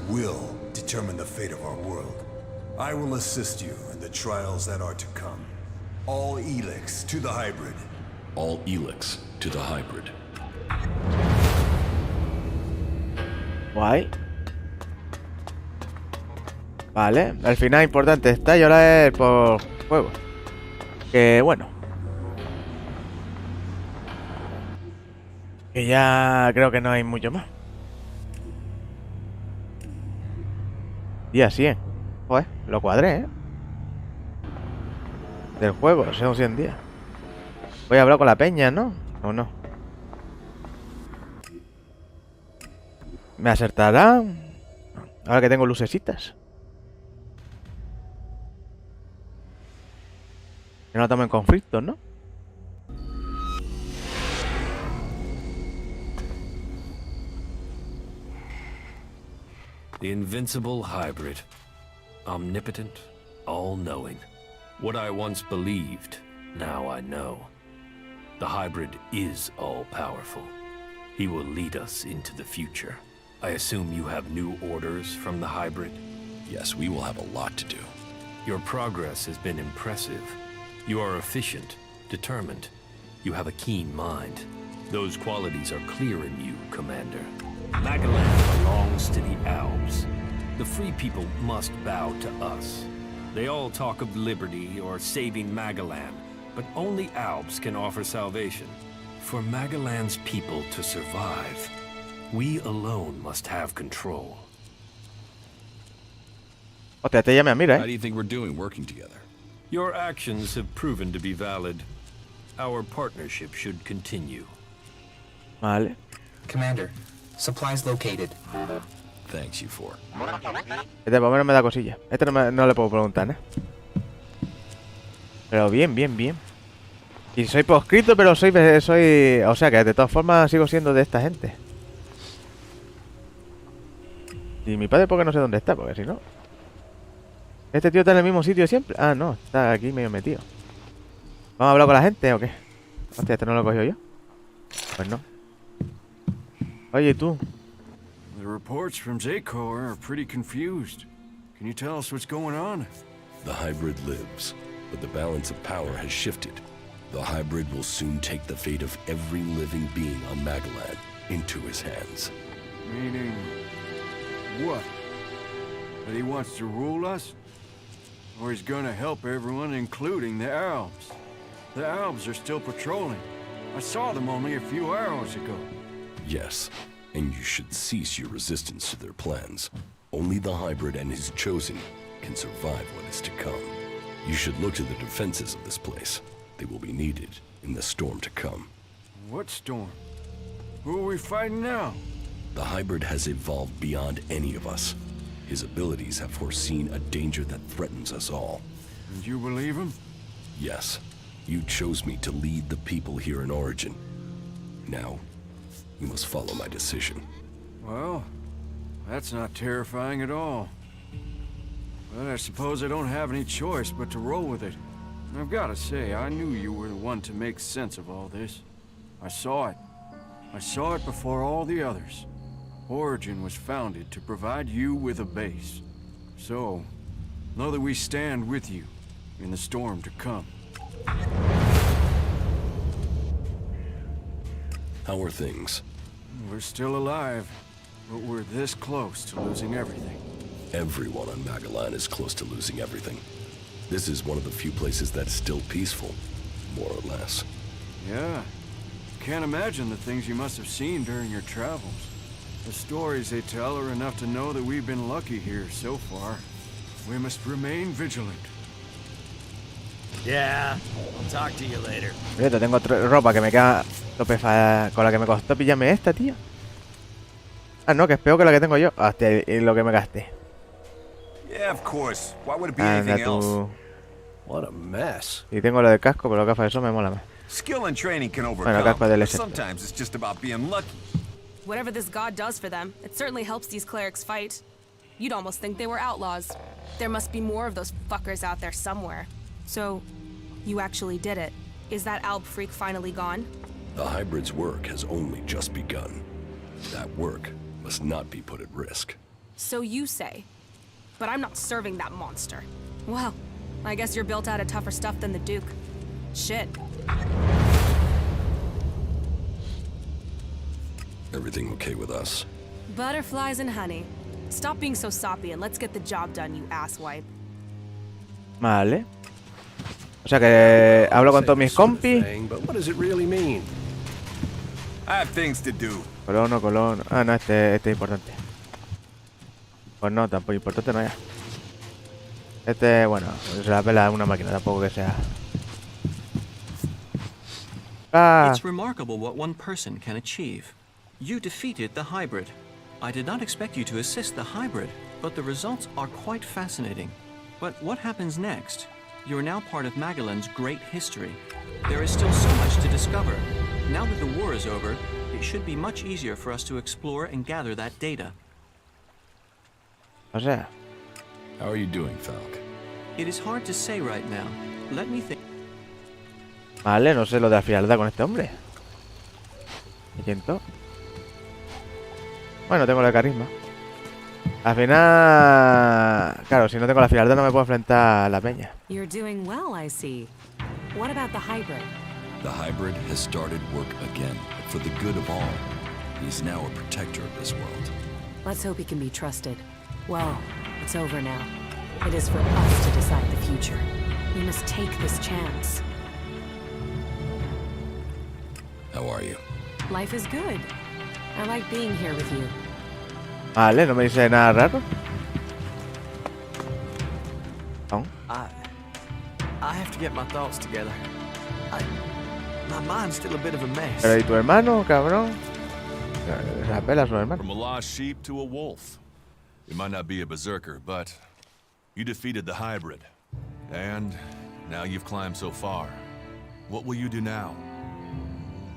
will determine the fate of our world. I will assist you in the trials that are to come. All ELEX to the hybrid. All ELEX to the hybrid. Guay. Vale, al final importante está y ahora es por juego. Que bueno. Que ya creo que no hay mucho más. Día 100. Joder, lo cuadré, ¿eh? Del juego, son 100 días. Voy a hablar con la peña, ¿no? ¿O no? ¿Me acertarán? Ahora que tengo lucecitas. Que no tomen conflicto, ¿no? The invincible hybrid. Omnipotent, all-knowing. What I once believed, now I know. The hybrid is all-powerful. He will lead us into the future. I assume you have new orders from the hybrid? Yes, we will have a lot to do. Your progress has been impressive. You are efficient, determined. You have a keen mind. Those qualities are clear in you, Commander. Magaland belongs to the Alps. The free people must bow to us. They all talk of liberty or saving Magaland, but only Alps can offer salvation. For Magaland's people to survive, we alone must have control. Hostia, te llame a mira, How do you think we're doing working together? Your actions have proven to be valid. Our partnership should continue. Vale. Commander, supplies located. Thanks, you four. Este por lo menos me da cosilla. Este no le puedo preguntar, ¿eh? Pero bien, bien, bien. Y soy proscrito, pero soy... O sea que de todas formas sigo siendo de esta gente. Y mi padre, ¿por qué no sé dónde está? Porque si no... ¿Este tío está en el mismo sitio siempre? Ah, no, está aquí medio metido. ¿Vamos a hablar con la gente o qué? Hostia, este no lo he cogido yo. Pues no. Oye, tú. The reports from Zakor are pretty confused. Can you tell us what's going on? The hybrid lives, but the balance of power has shifted. The hybrid will soon take the fate of every living being on Magaland into his hands. Meaning... what? That he wants to rule us? Or he's gonna help everyone, including the Alps? The Alps are still patrolling. I saw them only a few hours ago. Yes, and you should cease your resistance to their plans. Only the hybrid and his chosen can survive what is to come. You should look to the defenses of this place. They will be needed in the storm to come. What storm? Who are we fighting now? The hybrid has evolved beyond any of us. His abilities have foreseen a danger that threatens us all. And you believe him? Yes, you chose me to lead the people here in Origin. Now, you must follow my decision. Well, that's not terrifying at all. But I suppose I don't have any choice but to roll with it. And I've got to say, I knew you were the one to make sense of all this. I saw it. I saw it before all the others. Origin was founded to provide you with a base. So, know that we stand with you in the storm to come. How are things? We're still alive, but we're this close to losing everything. Everyone on Magaland is close to losing everything. This is one of the few places that's still peaceful, more or less. Yeah. Can't imagine the things you must have seen during your travels. The stories they tell are enough to know that we've been lucky here so far. We must remain vigilant. Yeah, I'll talk to you later. Fíjate, tengo ropa que me queda con la que me costó pillarme esta, tío. Ah, no, que es peor que la que tengo yo. Hostia, y lo que me gasté. Yeah, of course. Why would it be Anda anything else? tú. What a mess. Y tengo lo de casco, pero lo gafas de eso me mola más. Skill and training can Bueno, overcome, casco del but ejército. sometimes it's just about being lucky. Whatever this god does for them, it certainly helps these clerics fight. You'd almost think they were outlaws. There must be more of those fuckers out there somewhere. So, you actually did it. Is that Alp freak finally gone? The hybrid's work has only just begun. That work must not be put at risk. So you say. But I'm not serving that monster. Well, I guess you're built out of tougher stuff than the Duke. Shit. Everything okay with us? Butterflies and honey. Stop being so soppy and let's get the job done, you asswipe. Vale. O sea que hablo con todos mis compis. But what does it really mean? I have things to do. Colono. Ah, no, este es importante. Pues no, tampoco importante no es. Este, bueno, se la pela una máquina, tampoco que sea. Ah, It's remarkable what one person can achieve. You defeated the hybrid. I did not expect you to assist the hybrid, but the results are quite fascinating. But what happens next? You are now part of Magellan's great history. There is still so much to discover. Now that the war is over, it should be much easier for us to explore and gather that data. o sea, How are you doing, Falk? It is hard to say right now. Let me think. vale, no sé lo de la frialdad con este hombre. ¿Me siento? Bueno, tengo la de carisma. Al final, claro, si no tengo la frialdad no me puedo enfrentar a la peña. You're doing well, I see. What about the hybrid? The hybrid has started work again, for the good of all. He's now a protector of this world. Let's hope he can be trusted. Well, it's over now. It is for us to decide the future. We must take this chance. How are you? Life is good. I like being here with you. Vale, no me dice nada raro. ¿Aún? I have to get my thoughts together. My mind's still a bit of a mess. Pero ¿y tu hermano, cabrón? La pela a su hermano. From a lost sheep to a wolf. You might not be a berserker, but you defeated the hybrid. And now you've climbed so far. What will you do now?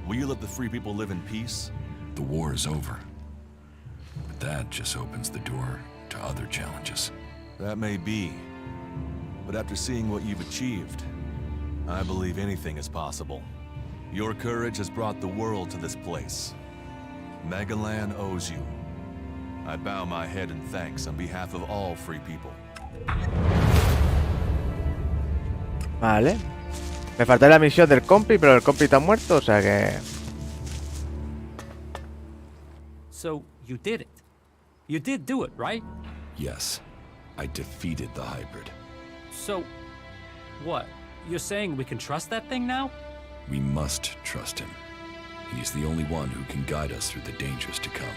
Will you let the free people live in peace? The war is over. But that just opens the door to other challenges. That may be. But after seeing what you've achieved, I believe anything is possible. Your courage has brought the world to this place. Magellan owes you. I bow my head in thanks on behalf of all free people. Vale. Me falta la misión del compi, pero el compi está muerto, o sea que... So, you did it. You did do it, right? Yes, I defeated the hybrid. So, what? You're saying we can trust that thing now? We must trust him. He's the only one who can guide us through the dangers to come.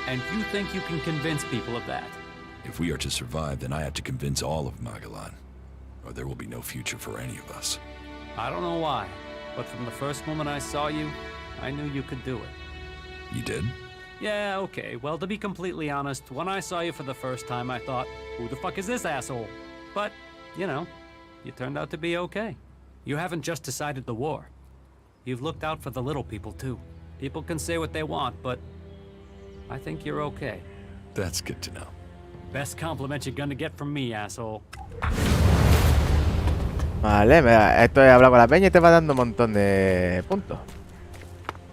And you think you can convince people of that? If we are to survive, then I have to convince all of Magellan, or there will be no future for any of us. I don't know why, but from the first moment I saw you, I knew you could do it. You did? Yeah, okay. Well, to be completely honest, when I saw you for the first time, I thought, who the fuck is this asshole? But, you know, you turned out to be okay. You haven't just decided the war. You've looked out for the little people, too. People can say what they want, but I think you're okay. That's good to know. Best compliment you're gonna get from me, asshole. Vale, esto he hablado con la peña y te va dando un montón de puntos.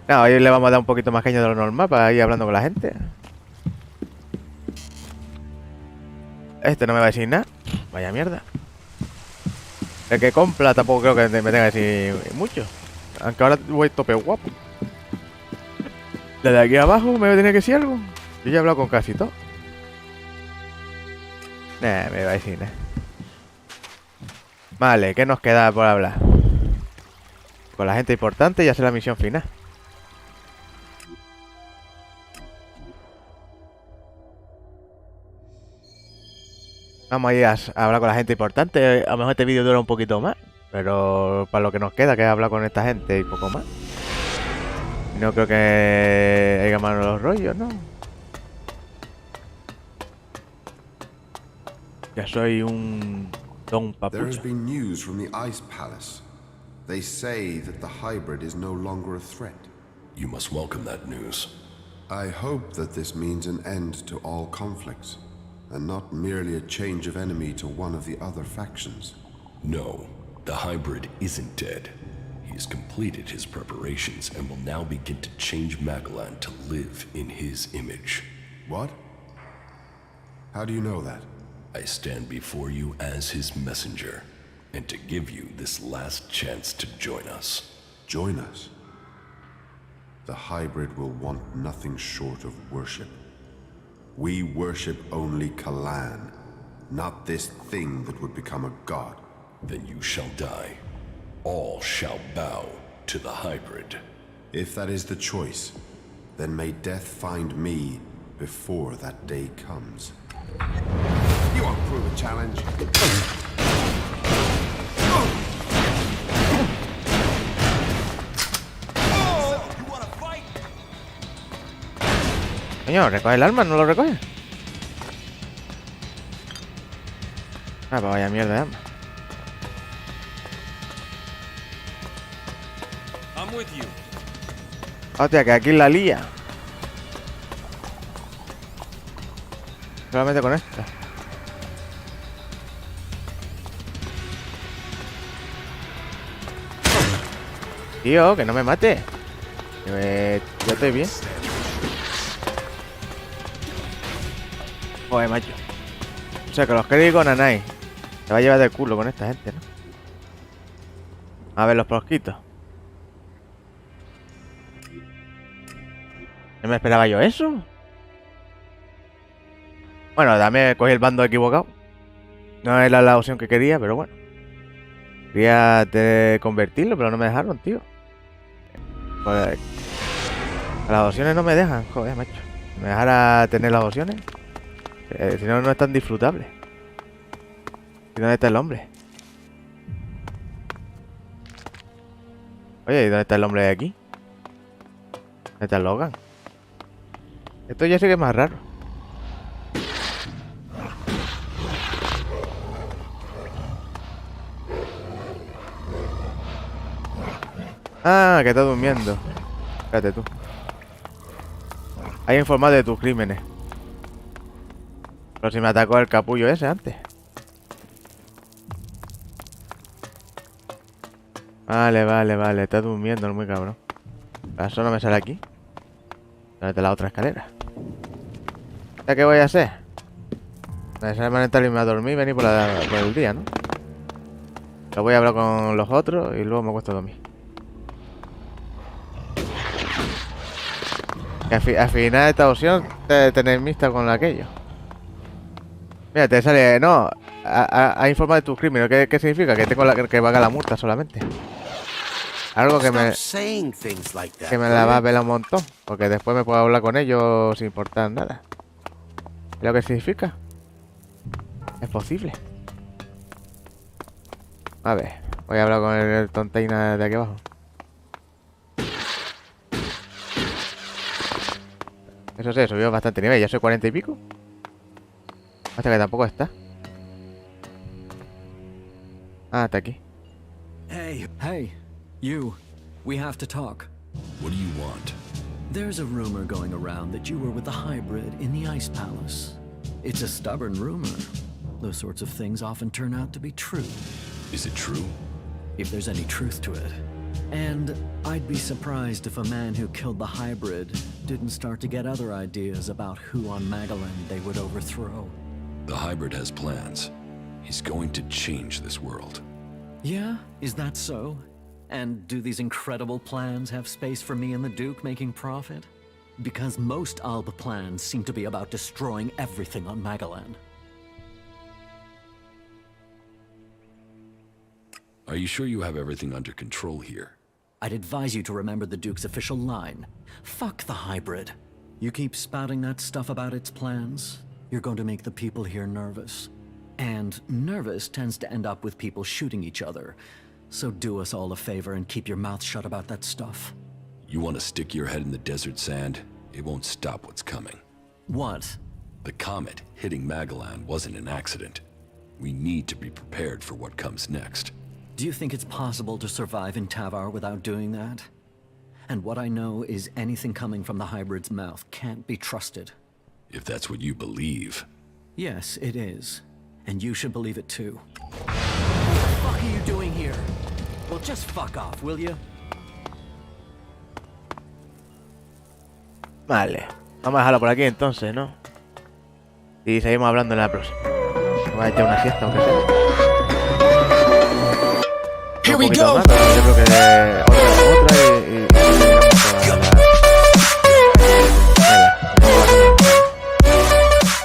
No, hoy le vamos a dar un poquito más caña de lo normal para ir hablando con la gente. Este no me va a decir nada. Vaya mierda. El que compra tampoco creo que me tenga que decir mucho. Aunque ahora voy tope guapo. De aquí abajo me va a tener que decir algo. Yo ya he hablado con casi todo. Nah, me va a decir nada. Vale, ¿qué nos queda por hablar? Con la gente importante y hacer la misión final. Vamos a ir a hablar con la gente importante. A lo mejor este vídeo dura un poquito más. Pero para lo que nos queda, que es hablar con esta gente y poco más. No creo que haya más los rollos, ¿no? Ya soy un don papucho. There has been news from the Ice Palace. They say that the hybrid is no longer a threat. You must welcome that news. I hope that this means an end to all conflicts, and not merely a change of enemy to one of the other factions. No, the hybrid isn't dead. He has completed his preparations and will now begin to change Magellan to live in his image. What? How do you know that? I stand before you as his messenger, and to give you this last chance to join us. Join us? The hybrid will want nothing short of worship. We worship only Kalan, not this thing that would become a god. Then you shall die. All shall bow to the hybrid. If that is the choice, then may death find me before that day comes. You won't prove a challenge. Coño, recoge el arma, no lo recoge. Ah, pues vaya mierda de arma. I'm with you. Hostia, que aquí la lía. Solamente con esta. Tío, que no me mate. Yo estoy bien. Joder, macho. O sea, que los créditos nanay. Se va a llevar de culo con esta gente, ¿no? A ver los proscritos. ¿No me esperaba yo eso? Bueno, también cogí el bando equivocado. No era la opción que quería, pero bueno. Quería convertirlo, pero no me dejaron, tío. Pues, las opciones no me dejan, joder, macho. Si me dejara tener las opciones, si no, no es tan disfrutable. ¿Y dónde está el hombre? Oye, ¿y dónde está el hombre de aquí? ¿Dónde está el Logan? Esto ya sí que es más raro. Ah, que está durmiendo. Espérate tú. Hay informado de tus crímenes. Pero si me atacó el capullo ese antes. Vale. Está durmiendo el muy cabrón. Eso no me sale aquí. ¿Dónde está la otra escalera? ¿Ya qué voy a hacer? Me sale mal irme a dormir y venir por el día, ¿no? Lo voy a hablar con los otros y luego me acuesto a dormir. Que al final esta opción de tener mixta con aquello. Mira, te sale, no, ha informado de tus crímenes. ¿Qué significa? Que tengo que pagar la multa solamente. Algo que me la va a velar un montón. Porque después me puedo hablar con ellos sin importar nada. ¿Es lo que significa? Es posible. A ver, voy a hablar con el tonteina de aquí abajo. Eso sí, subió bastante nivel, ya soy 40 y pico. Hasta que tampoco está. Ah, está aquí. Hey, you. We have to talk. What do you want? There's a rumor going around that you were with the hybrid in the Ice Palace. It's a stubborn rumor. Those sorts of things often turn out to be true. Is it true? If there's any truth to it. And I'd be surprised if a man who killed the hybrid didn't start to get other ideas about who on Magaland they would overthrow. The hybrid has plans. He's going to change this world. Yeah? Is that so? And do these incredible plans have space for me and the Duke making profit? Because most Alba plans seem to be about destroying everything on Magaland. Are you sure you have everything under control here? I'd advise you to remember the Duke's official line. Fuck the hybrid. You keep spouting that stuff about its plans, you're going to make the people here nervous. And nervous tends to end up with people shooting each other. So do us all a favor and keep your mouth shut about that stuff. You want to stick your head in the desert sand? It won't stop what's coming. What? The comet hitting Magaland wasn't an accident. We need to be prepared for what comes next. Do you think it's possible to survive in Tavar without doing that? And what I know is anything coming from the hybrid's mouth can't be trusted. If that's what you believe. Yes, it is. And you should believe it too. What the fuck are you doing here? Well, just fuck off, will you? Vale, vamos a dejarlo por aquí entonces, ¿no? Y seguimos hablando en la próxima. Voy a echar una siesta, aunque sea. Un poquito más, pero yo creo que otra